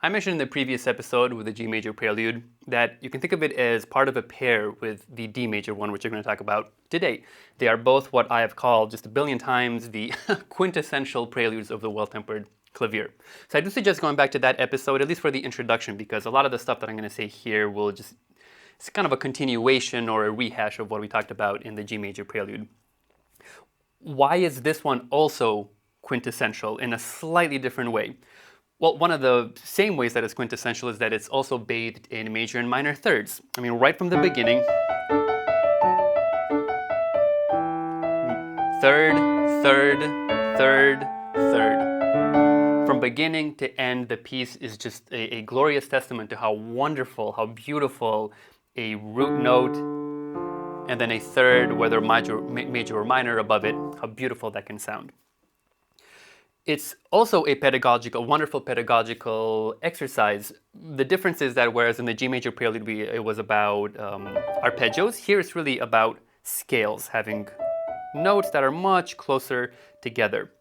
I mentioned in the previous episode with the G major prelude that you can think of it as part of a pair with the D major one, which we're going to talk about today. They are both what I have called just a billion times the quintessential preludes of the Well-Tempered Clavier. So I do suggest going back to that episode, at least for the introduction, because a lot of the stuff that I'm going to say here will just, it's kind of a continuation or a rehash of what we talked about in the G major prelude. Why is this one also quintessential in a slightly different way? Well, one of the same ways that it's quintessential is that it's also bathed in major and minor thirds. I mean, right from the beginning, third, third, third, third. From beginning to end, the piece is just a glorious testament to how wonderful, how beautiful a root note and then a third, whether major or minor above it, how beautiful that can sound. It's also a wonderful pedagogical exercise. The difference is that whereas in the G major prelude it was about arpeggios, here it's really about scales, having notes that are much closer together.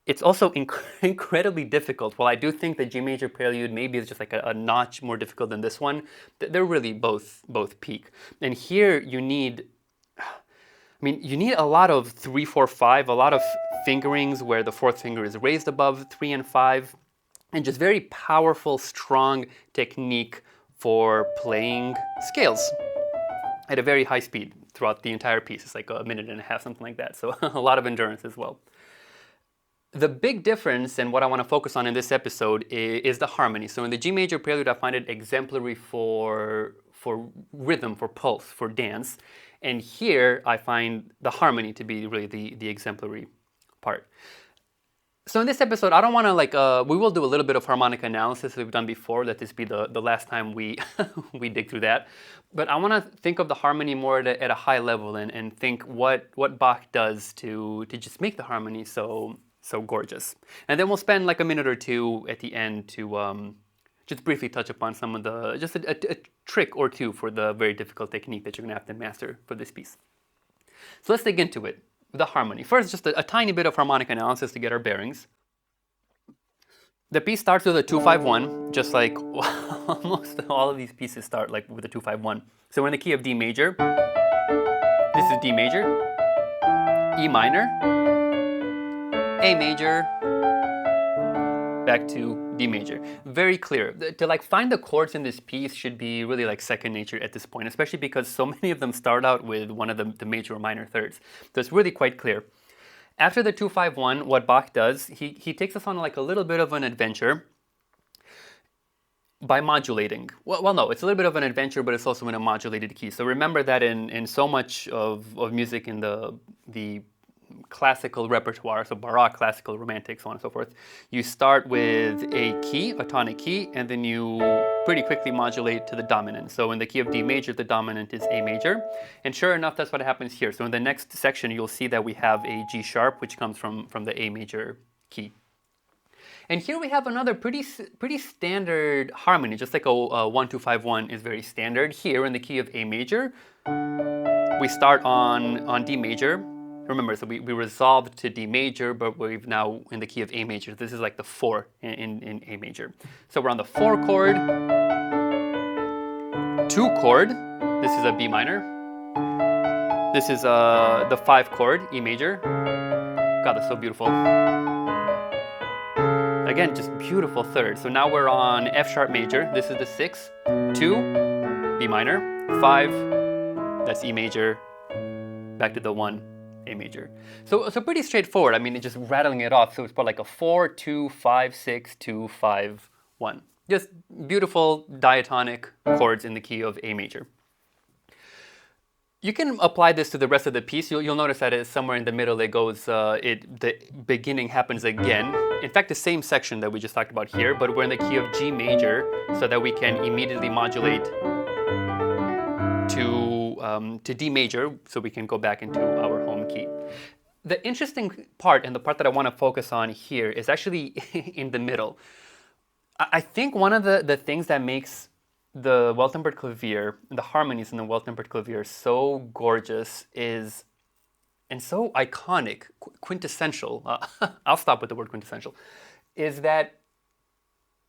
It's also incredibly difficult. While I do think the G major prelude maybe is just like a notch more difficult than this one, they're really both peak. And here you need a lot of 3, 4, 5, a lot of fingerings where the fourth finger is raised above 3 and 5, and just very powerful, strong technique for playing scales at a very high speed throughout the entire piece. It's like a minute and a half, something like that. So a lot of endurance as well. The big difference, and what I want to focus on in this episode, is the harmony. So in the G major prelude, I find it exemplary for rhythm, for pulse, for dance. And here, I find the harmony to be really the exemplary part. So in this episode, I don't want to we will do a little bit of harmonic analysis that we've done before. Let this be the last time we we dig through that. But I want to think of the harmony more at a high level and think what Bach does to just make the harmony so gorgeous. And then we'll spend like a minute or two at the end to just briefly touch upon some of just a trick or two for the very difficult technique that you're going to have to master for this piece. So let's dig into it, the harmony. First, just a tiny bit of harmonic analysis to get our bearings. The piece starts with a 2-5-1, just like almost all of these pieces start like with a 2-5-1. So we're in the key of D major. This is D major, E minor, A major, back to D major. Very clear. To find the chords in this piece should be really like second nature at this point, especially because so many of them start out with one of the major or minor thirds. So it's really quite clear. After the 2-5-1, what Bach does, he takes us on like a little bit of an adventure by modulating. Well, no, it's a little bit of an adventure, but it's also in a modulated key. So remember that in so much of music in the classical repertoire, so Baroque, classical, romantic, so on and so forth, you start with a key, a tonic key, and then you pretty quickly modulate to the dominant. So in the key of D major, the dominant is A major. And sure enough, that's what happens here. So in the next section, you'll see that we have a G sharp, which comes from the A major key. And here we have another pretty standard harmony, just like a 1-2-5-1 is very standard. Here in the key of A major, we start on D major. Remember, so we resolved to D major, but we've now in the key of A major. This is like the 4 in A major. So we're on the 4 chord, 2 chord. This is a B minor. This is the 5 chord, E major. God, that's so beautiful. Again, just beautiful third. So now we're on F sharp major. This is the 6, 2, B minor, 5, that's E major, back to the 1. A major. So pretty straightforward. I mean, it's just rattling it off. So it's about like a 4, 2, 5, 6, 2, 5, 1. Just beautiful diatonic chords in the key of A major. You can apply this to the rest of the piece. You'll notice that it's somewhere in the middle it goes, the beginning happens again. In fact, the same section that we just talked about here, but we're in the key of G major so that we can immediately modulate to D major, so we can go back into our home key. The interesting part, and the part that I want to focus on here, is actually in the middle. I think one of the things that makes the Well-Tempered Clavier, the harmonies in the Well-Tempered Clavier so gorgeous is, and so iconic, quintessential, I'll stop with the word quintessential, is that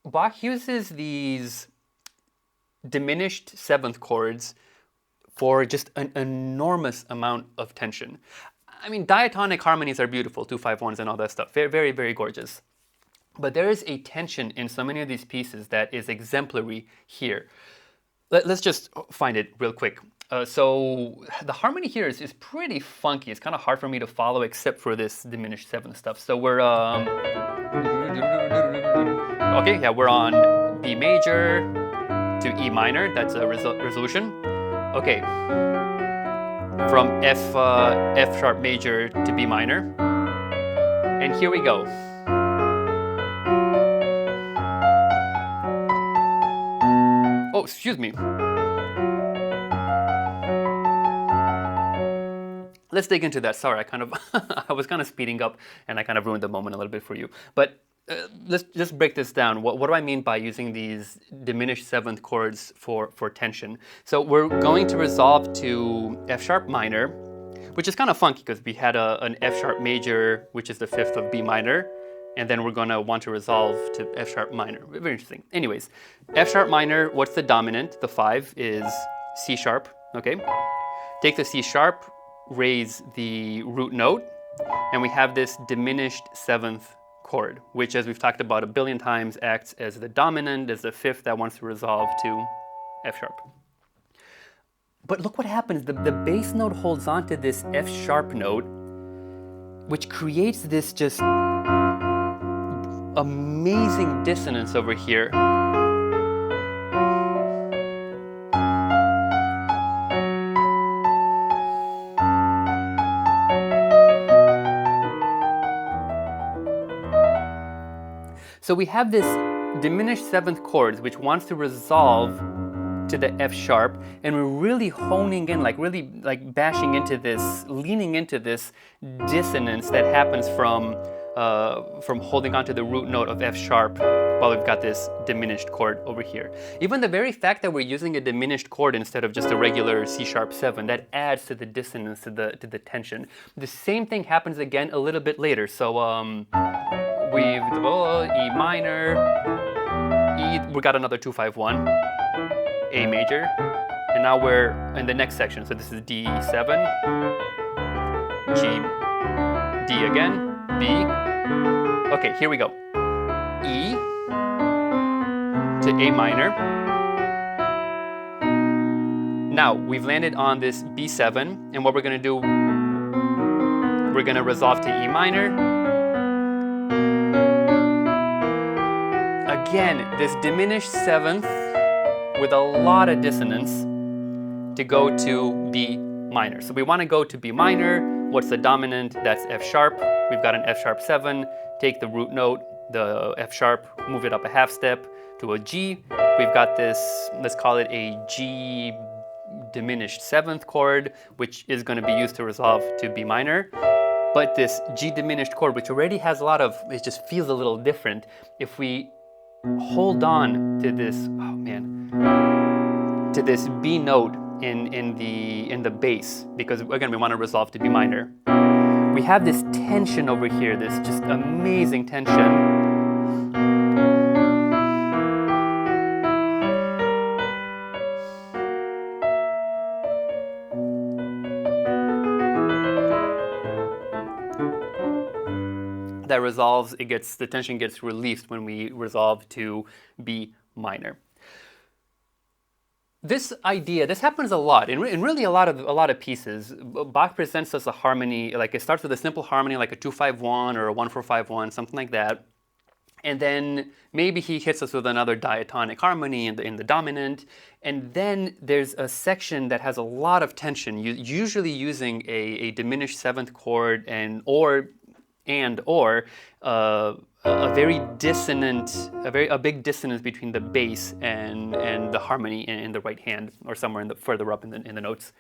Bach uses these diminished seventh chords for just an enormous amount of tension. I mean, diatonic harmonies are beautiful, 2-5-1s and all that stuff. Very, very, very gorgeous. But there is a tension in so many of these pieces that is exemplary here. Let's just find it real quick. So the harmony here is pretty funky. It's kind of hard for me to follow except for this diminished seventh stuff. So we're okay, yeah, we're on B major to E minor. That's a resolution. Okay, from F sharp major to B minor, and here we go. Oh, excuse me. Let's dig into that. Sorry, I was kind of speeding up, and I kind of ruined the moment a little bit for you. But let's just break this down. What do I mean by using these diminished seventh chords for tension? So we're going to resolve to F sharp minor, which is kind of funky because we had an F sharp major, which is the fifth of B minor, and then we're going to want to resolve to F sharp minor. Very interesting. Anyways, F sharp minor, what's the dominant? The 5 is C sharp, okay? Take the C sharp, raise the root note, and we have this diminished seventh chord, which, as we've talked about a billion times, acts as the dominant, as the fifth that wants to resolve to F sharp. But look what happens. The bass note holds on to this F sharp note, which creates this just amazing dissonance over here. So we have this diminished seventh chords, which wants to resolve to the F sharp, and we're really honing in, really bashing into this, leaning into this dissonance that happens from holding onto the root note of F sharp while we've got this diminished chord over here. Even the very fact that we're using a diminished chord instead of just a regular C sharp 7, that adds to the dissonance, to the tension. The same thing happens again a little bit later. So we've E minor, E, we got another 2-5-1, A major, and now we're in the next section. So this is D7, G, D again, B. Okay, here we go. E to A minor. Now we've landed on this B7, and what we're going to do, we're going to resolve to E minor. Again, this diminished seventh with a lot of dissonance to go to B minor. So we want to go to B minor. What's the dominant? That's F sharp. We've got an F sharp 7. Take the root note, the F sharp, move it up a half step to a G. We've got this, let's call it a G diminished seventh chord, which is going to be used to resolve to B minor. But this G diminished chord, which already has a lot of, it just feels a little different. If we hold on to this, to this B note in the bass, because again we want to resolve to B minor. We have this tension over here, this just amazing tension. That resolves, the tension gets released when we resolve to B minor. This idea, this happens a lot, in really a lot of pieces. Bach presents us a harmony, like it starts with a simple harmony, like a 2-5-1 or a 1-4-5-1, something like that. And then maybe he hits us with another diatonic harmony in the dominant. And then there's a section that has a lot of tension, usually using a diminished seventh chord or a very dissonant, a big dissonance between the bass and the harmony in the right hand, or somewhere further up in the notes.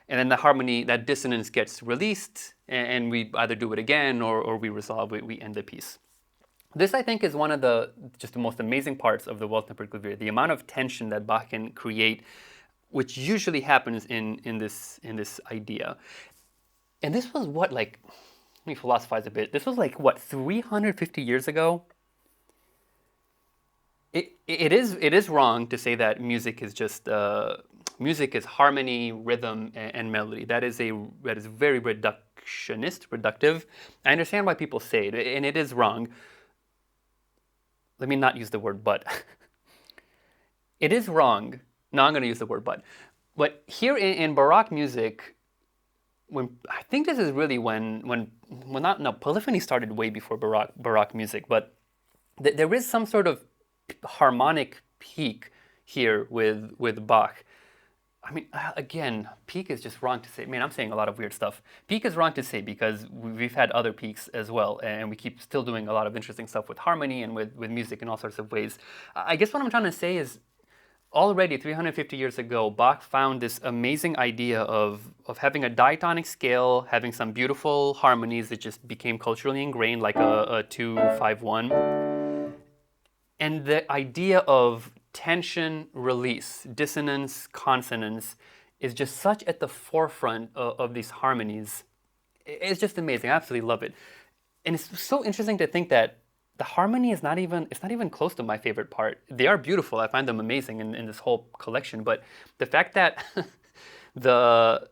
And then the harmony, that dissonance gets released, and we either do it again or we resolve, we end the piece. This, I think, is one of the most amazing parts of the Well-Tempered Clavier, the amount of tension that Bach can create, which usually happens in this idea. And this was what, let me philosophize a bit. This was 350 years ago? It is wrong to say that music is just music is harmony, rhythm, and melody. That is very reductive. I understand why people say it, and it is wrong. Let me not use the word but. It is wrong. No, I'm going to use the word but. But here in Baroque music, when I think this is really when not no polyphony started way before Baroque music, but there is some sort of harmonic peak here with Bach. I mean, again, peak is just wrong to say. Man, I'm saying a lot of weird stuff. Peak is wrong to say because we've had other peaks as well, and we keep still doing a lot of interesting stuff with harmony and with music in all sorts of ways. I guess what I'm trying to say is already 350 years ago, Bach found this amazing idea of having a diatonic scale, having some beautiful harmonies that just became culturally ingrained, like a 2-5-1. And the idea of tension, release, dissonance, consonance is just such at the forefront of these harmonies. It's just amazing. I absolutely love it. And it's so interesting to think that the harmony is not even close to my favorite part. They are beautiful. I find them amazing in this whole collection. But the fact that the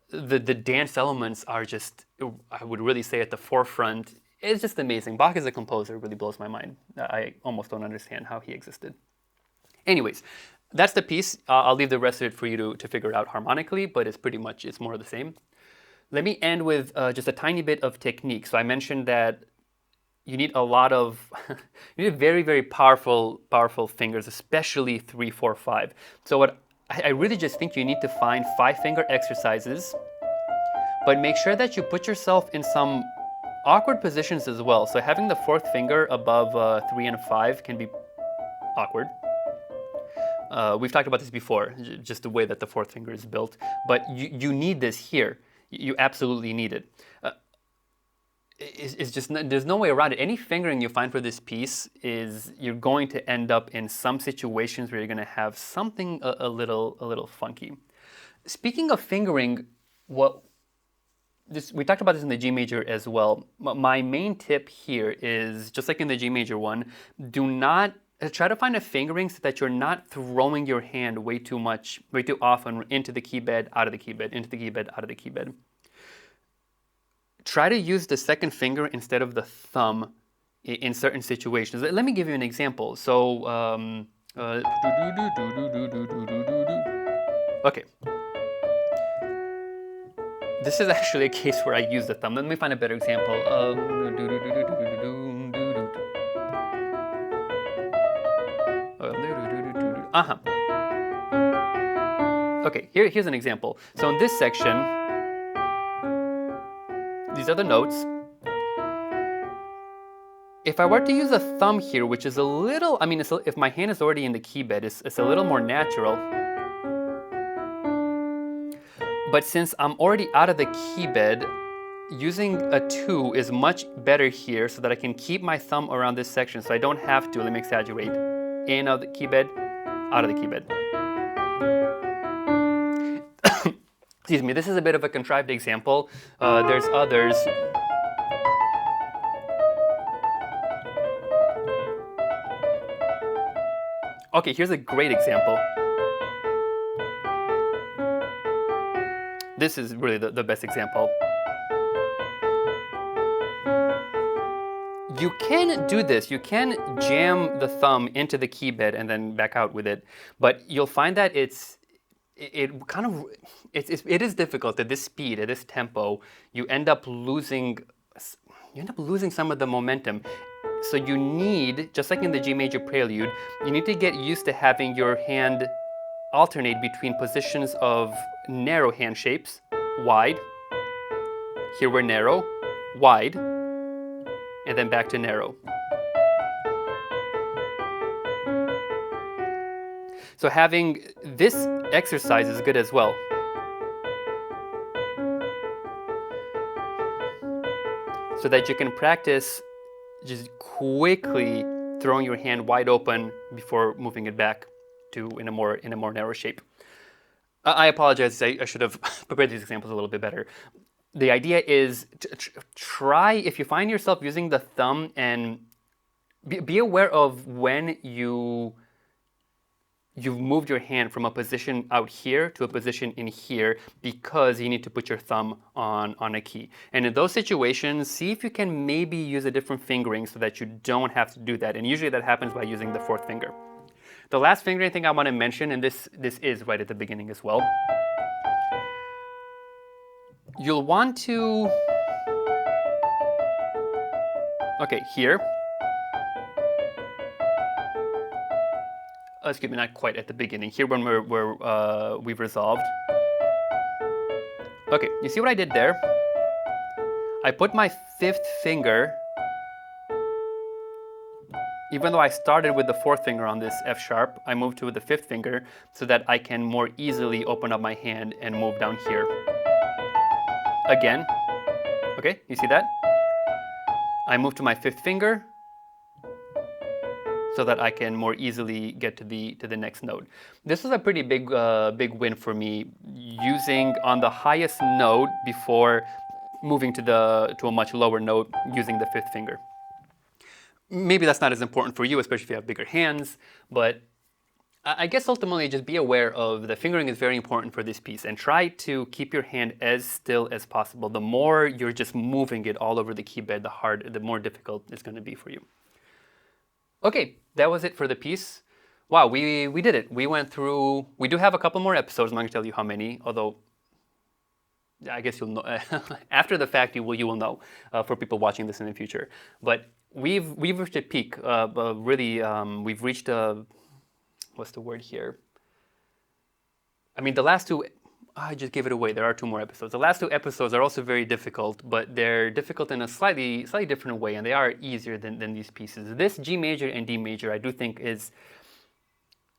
dance elements are just, I would really say, at the forefront, is just amazing. Bach as a composer really blows my mind. I almost don't understand how he existed. Anyways, that's the piece. I'll leave the rest of it for you to figure out harmonically, but it's more of the same. Let me end with just a tiny bit of technique. So I mentioned that you need you need very, very powerful fingers, especially 3, 4, 5. So what I really just think you need to find 5-finger exercises, but make sure that you put yourself in some awkward positions as well. So having the 4th finger above 3 and 5 can be awkward. We've talked about this before, just the way that the 4th finger is built. But you need this here. You absolutely need it. It's just, there's no way around it. Any fingering you find for this piece you're going to end up in some situations where you're going to have something a little funky. Speaking of fingering, we talked about this in the G major as well. My main tip here is, just like in the G major one, do not try to find a fingering so that you're not throwing your hand way too often into the key bed, out of the key bed, into the key bed, out of the key bed. Try to use the 2nd finger instead of the thumb in certain situations. Let me give you an example. So, okay. This is actually a case where I use the thumb. Let me find a better example. Okay, here's an example. So in this section, these are the notes. If I were to use a thumb here, which is a little, if my hand is already in the key bed, it's a little more natural. But since I'm already out of the key bed, using a 2 is much better here so that I can keep my thumb around this section so I don't have to, let me exaggerate, in of the key bed, out of the key bed. Excuse me, this is a bit of a contrived example. There's others. Okay, here's a great example. This is really the best example. You can do this. You can jam the thumb into the key bed and then back out with it, but you'll find that it is difficult at this speed, at this tempo. You end up losing some of the momentum. So you need, just like in the G major prelude, you need to get used to having your hand alternate between positions of narrow hand shapes, wide. Here we're narrow, wide, and then back to narrow. So having this exercise is good as well. So that you can practice just quickly throwing your hand wide open before moving it back to in a more narrow shape. I apologize. I should have prepared these examples a little bit better. The idea is to try, if you find yourself using the thumb, and be aware of when you you've moved your hand from a position out here to a position in here because you need to put your thumb on a key. And in those situations, see if you can maybe use a different fingering so that you don't have to do that. And usually that happens by using the fourth finger. The last fingering thing I want to mention, and this is right at the beginning as well, you'll want to, okay, here. Excuse me, not quite at the beginning. Here when we've resolved. Okay, you see what I did there? I put my fifth finger, even though I started with the fourth finger on this F sharp, I moved to the fifth finger so that I can more easily open up my hand and move down here. Again, okay, you see that? I move to my fifth finger so that I can more easily get to the next note. This is a pretty big win for me, using on the highest note before moving to a much lower note using the fifth finger. Maybe that's not as important for you, especially if you have bigger hands, but I guess ultimately just be aware of the fingering is very important for this piece, and try to keep your hand as still as possible. The more you're just moving it all over the keyboard, the more difficult it's going to be for you. Okay, that was it for the piece. Wow, we did it. We went through, we do have a couple more episodes. I'm not going to tell you how many, although I guess you'll know after the fact. You will know for people watching this in the future. But we've reached a peak. Really, we've reached a, what's the word here? I mean, the last two, I just gave it away. There are two more episodes. The last two episodes are also very difficult, but they're difficult in a slightly different way, and they are easier than these pieces. This G major and D major, I do think is,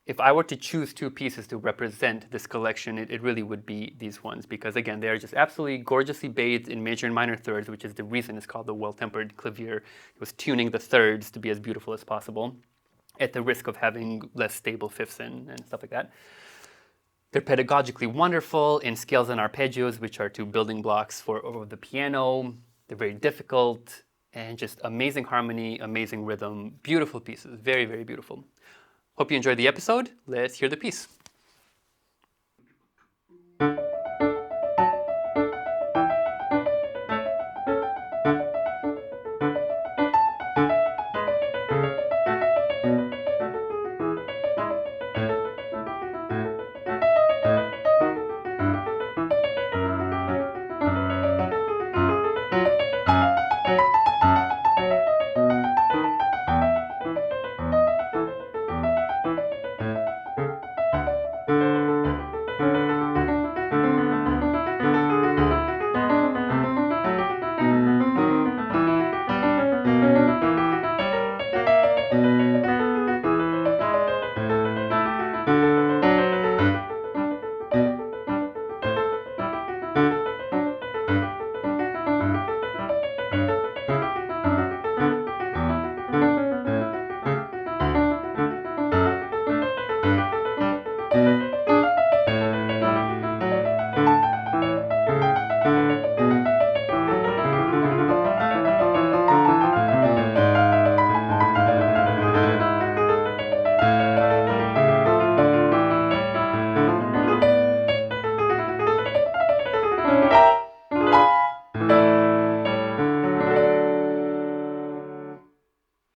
if I were to choose two pieces to represent this collection, it really would be these ones, because again, they are just absolutely gorgeously bathed in major and minor thirds, which is the reason it's called the Well-Tempered Clavier. It was tuning the thirds to be as beautiful as possible, at the risk of having less stable fifths and stuff like that. They're pedagogically wonderful in scales and arpeggios, which are two building blocks for the piano. They're very difficult and just amazing harmony, amazing rhythm, beautiful pieces, very, very beautiful. Hope you enjoyed the episode. Let's hear the piece.